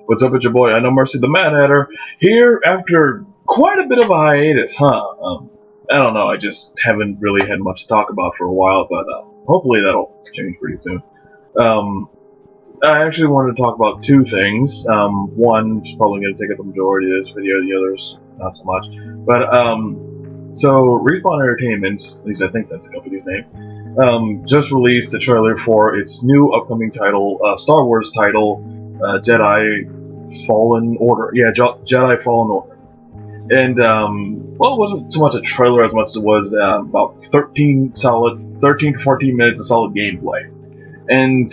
What's up, it's your boy, I Know Mercy the Mad Hatter, here after quite a bit of a hiatus, huh? I don't know, I just haven't really had much to talk about for a while, but hopefully that'll change pretty soon. I actually wanted to talk about two things. One is probably going to take up the majority of this video, the others not so much. But, so Respawn Entertainment, at least I think that's the company's name, just released a trailer for its new upcoming title, Star Wars title, Jedi Fallen Order. Yeah, Jedi Fallen Order. And, well, it wasn't so much a trailer as much as it was about 13 to 14 minutes of solid gameplay. And,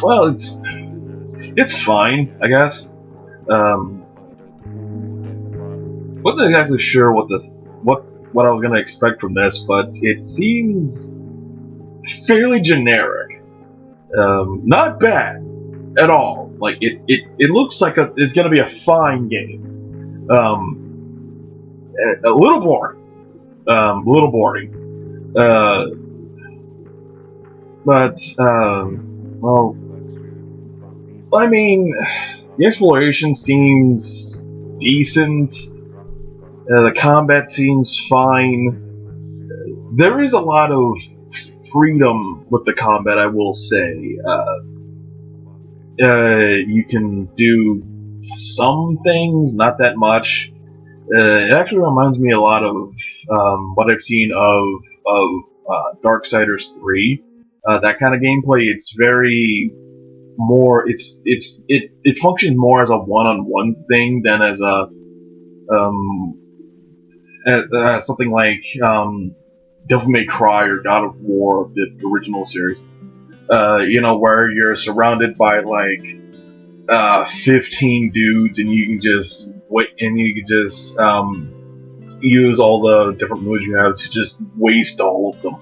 well, it's fine, I guess. Wasn't exactly sure what I was gonna expect from this, but it seems fairly generic. Not bad at all. Like it looks like it's gonna be a fine game. A little boring. But well, I mean, the exploration seems decent. The combat seems fine. There is a lot of freedom with the combat, I will say. You can do some things, not that much. It actually reminds me a lot of what I've seen of Darksiders 3. That kind of gameplay. It's very more. It functions more as a one-on-one thing than as a something like Devil May Cry or God of War, the original series. Where you're surrounded by like 15 dudes, and you can just use all the different moves you have to just waste all of them.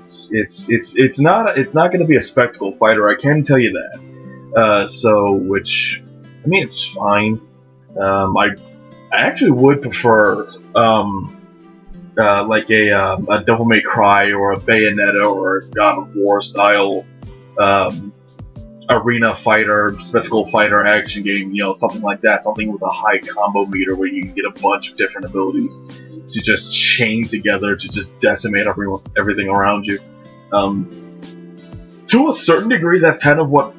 It's not going to be a spectacle fighter, I can tell you that. Which, I mean, it's fine. I actually would prefer like a Devil May Cry or a Bayonetta or a God of War style arena fighter, spectacle fighter action game, something like that, something with a high combo meter where you can get a bunch of different abilities to just chain together to just decimate everything around you. To a certain degree, that's kind of what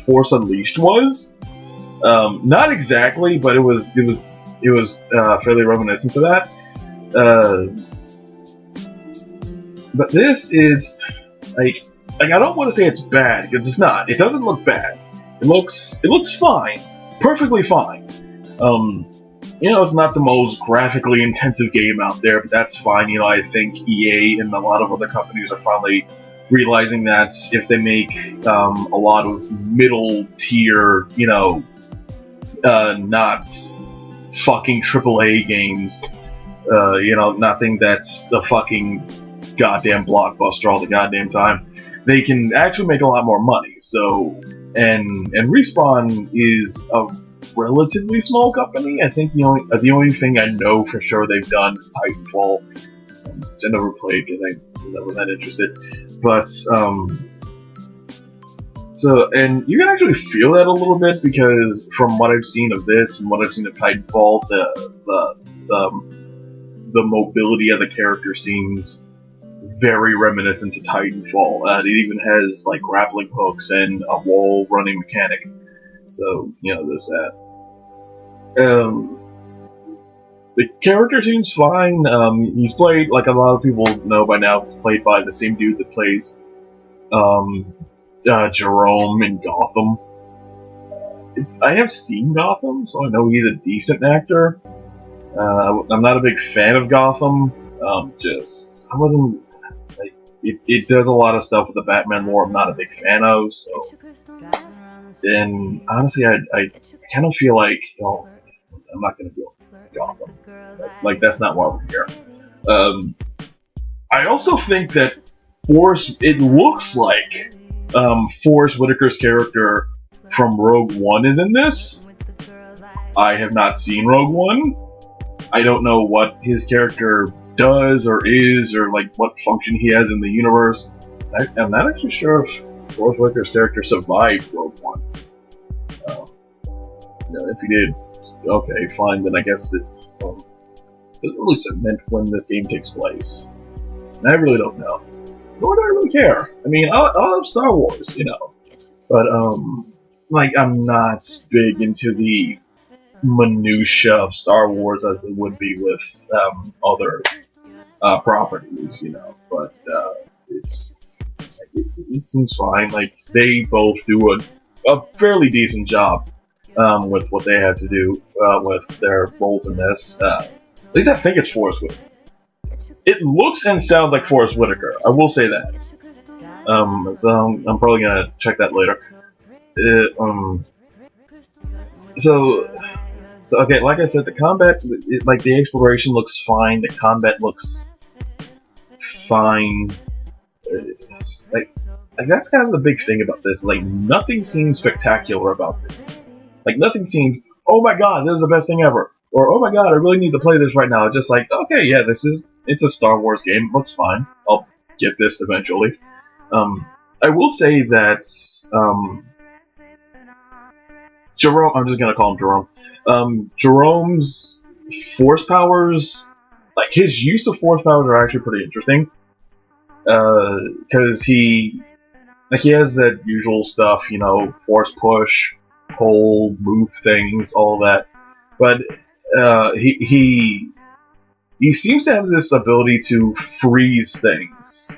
Force Unleashed was. Not exactly, but it was fairly reminiscent to that. But this is like I don't want to say it's bad, because it's not. It doesn't look bad. It looks fine, perfectly fine. It's not the most graphically intensive game out there, but that's fine. I think EA and a lot of other companies are finally realizing that if they make a lot of middle tier, not fucking AAA games, nothing that's the fucking goddamn blockbuster all the goddamn time, they can actually make a lot more money. So, and Respawn is a relatively small company. I think the only thing I know for sure they've done is Titanfall, which I never played because I wasn't that interested. But so, and you can actually feel that a little bit, because from what I've seen of this and what I've seen of Titanfall, the mobility of the character seems very reminiscent to Titanfall. It even has like grappling hooks and a wall running mechanic. So, there's that. The character seems fine. He's played, like a lot of people know by now, he's played by the same dude that plays Jerome in Gotham. I have seen Gotham, so I know he's a decent actor. I'm not a big fan of Gotham. I wasn't like it does a lot of stuff with the Batman lore I'm not a big fan of. So, and honestly, I kind of feel like I'm not gonna go Gotham. Like that's not why we're here. I also think that it looks like Forrest Whitaker's character from Rogue One is in this. I have not seen Rogue One. I don't know what his character does or is, or like what function he has in the universe. I'm not actually sure if Forrest Whitaker's character survived Rogue One. If he did, okay, fine. Then I guess it doesn't really cement when this game takes place. And I really don't know. Nor do I really care. I mean, I love Star Wars, but like I'm not big into the minutia of Star Wars as it would be with other properties, But it seems fine. Like they both do a fairly decent job with what they have to do with their roles in this. At least I think it's Forrest Whitaker. It looks and sounds like Forrest Whitaker. I will say that. So I'm probably gonna check that later. So okay, like I said, the combat, like the exploration looks fine. The combat looks fine. Like that's kind of the big thing about this. Like nothing seems spectacular about this. Like nothing seems, oh my god, this is the best thing ever, or oh my god, I really need to play this right now. It's just like, okay, yeah, it's a Star Wars game. It looks fine. I'll get this eventually. I will say that Jerome, I'm just gonna call him Jerome. Jerome's force powers, like his use of force powers, are actually pretty interesting. Because he has that usual stuff, force push, hold, move things, all that. But he seems to have this ability to freeze things,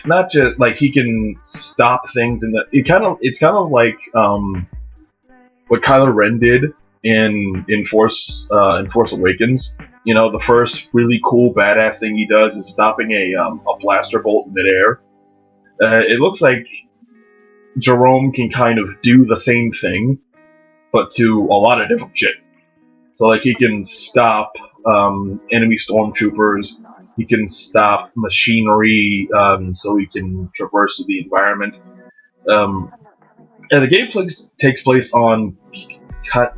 not just like he can stop things, and it's kind of like what Kylo Ren did in Force Awakens. The first really cool badass thing he does is stopping a blaster bolt in midair. It looks like Jerome can kind of do the same thing, but to a lot of different shit. So like he can stop enemy stormtroopers, he can stop machinery, so he can traverse through the environment. And the game takes place on the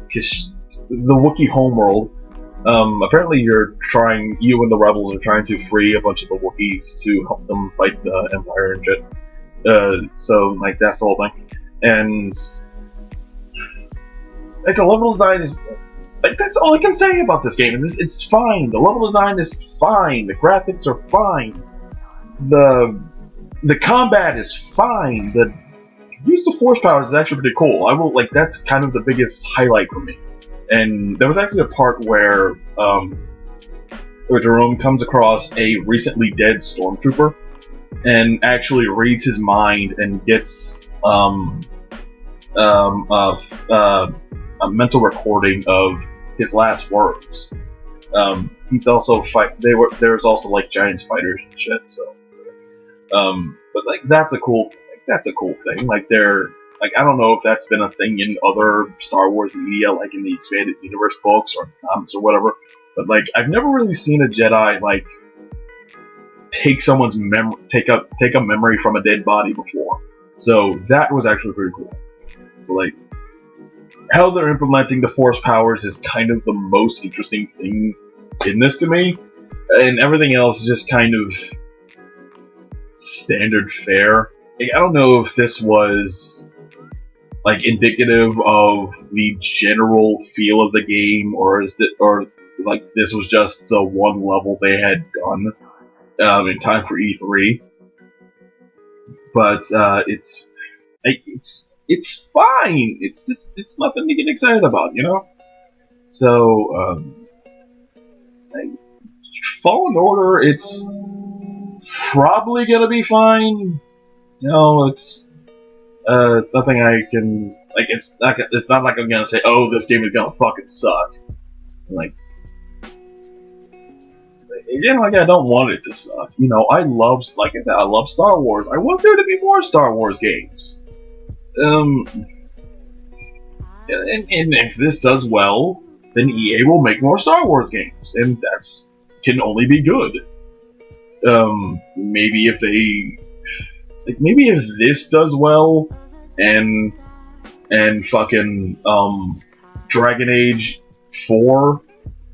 Wookiee homeworld. Apparently you and the rebels are trying to free a bunch of the Wookiees to help them fight the Empire and shit. So, like, that's the whole thing. And, like, the level design is, like, that's all I can say about this game. It's fine. The level design is fine. The graphics are fine. The combat is fine. The use of force powers is actually pretty cool. That's kind of the biggest highlight for me. And there was actually a part where Jerome comes across a recently dead stormtrooper and actually reads his mind and gets a mental recording of his last words. He's also there's also like giant spiders and shit. So, but like that's a cool thing. Like I don't know if that's been a thing in other Star Wars media, like in the expanded universe books or comics or whatever. But like, I've never really seen a Jedi like take someone's take a memory from a dead body before. So that was actually pretty cool. So like, how they're implementing the Force powers is kind of the most interesting thing in this to me, and everything else is just kind of standard fare. I don't know if this was like indicative of the general feel of the game, or like this was just the one level they had done in time for E3. But it's fine. It's nothing to get excited about, So Fallen Order, it's probably gonna be fine. It's nothing I can like. It's not like I'm gonna say, "Oh, this game is gonna fucking suck." Like, again, like I don't want it to suck. I love Star Wars. I want there to be more Star Wars games. And if this does well, then EA will make more Star Wars games, and that's can only be good. Maybe if this does well, and fucking Dragon Age 4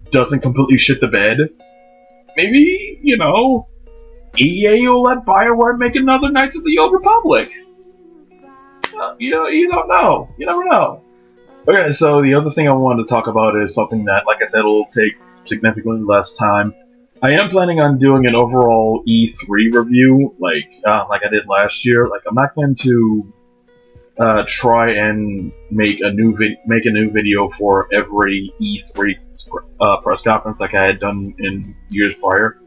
doesn't completely shit the bed, maybe EA will let BioWare make another Knights of the Old Republic. You don't know. You never know. Okay, so the other thing I wanted to talk about is something that, like I said, will take significantly less time. I am planning on doing an overall E3 review, like I did last year. Like, I'm not going to try and make a new video for every E3 press conference like I had done in years prior.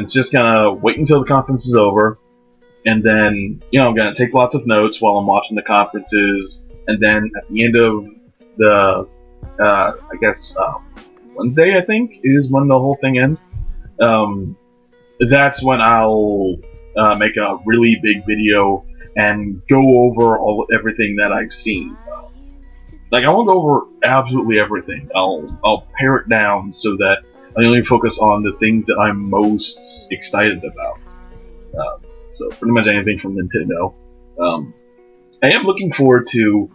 Just gonna wait until the conference is over, and then I'm gonna take lots of notes while I'm watching the conferences, and then at the end of the I guess Wednesday, I think, is when the whole thing ends. That's when I'll make a really big video and go over everything that I've seen. Like, I won't go over absolutely everything. I'll pare it down so that I only focus on the things that I'm most excited about. So pretty much anything from Nintendo. I am looking forward to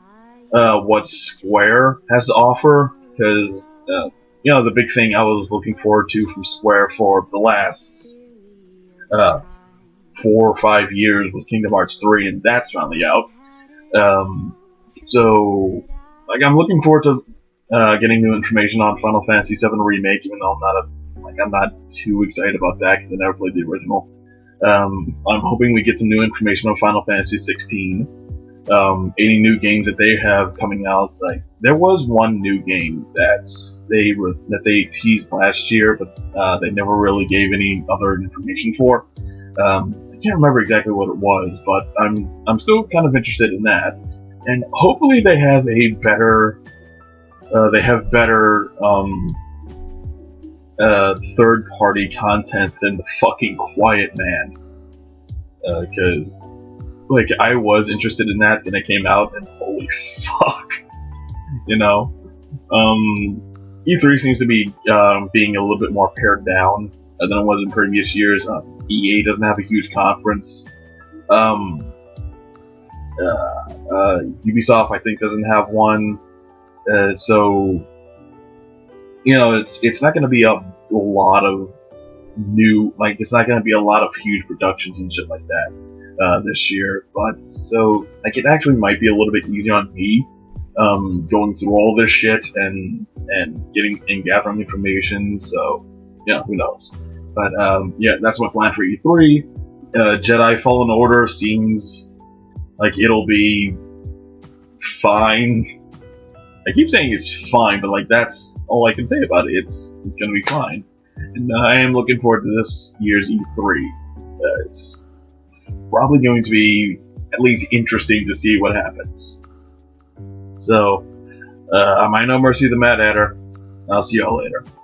what Square has to offer, because the big thing I was looking forward to from Square for the last 4 or 5 years was Kingdom Hearts 3, and that's finally out. So, like, I'm looking forward to getting new information on Final Fantasy VII Remake, even though I'm not too excited about that because I never played the original. I'm hoping we get some new information on Final Fantasy 16. Any new games that they have coming out. Like, there was one new game that they teased last year, but they never really gave any other information for. I can't remember exactly what it was, but I'm still kind of interested in that. And hopefully they have better third-party content than the fucking Quiet Man. Because I was interested in that when it came out, and holy fuck, E3 seems to be being a little bit more pared down than it was in previous years. EA doesn't have a huge conference. Ubisoft, I think, doesn't have one. So, it's not going to be a lot of new, it's not going to be a lot of huge productions and shit like that this year. But so, it actually might be a little bit easier on me going through all this shit and gathering information. So, who knows? But that's my plan for E3. Jedi Fallen Order seems like it'll be fine. I keep saying it's fine, but that's all I can say about it. It's gonna be fine, and I am looking forward to this year's E3. It's probably going to be at least interesting to see what happens. So, I'm I know Mercy the Mad Hatter. I'll see y'all later.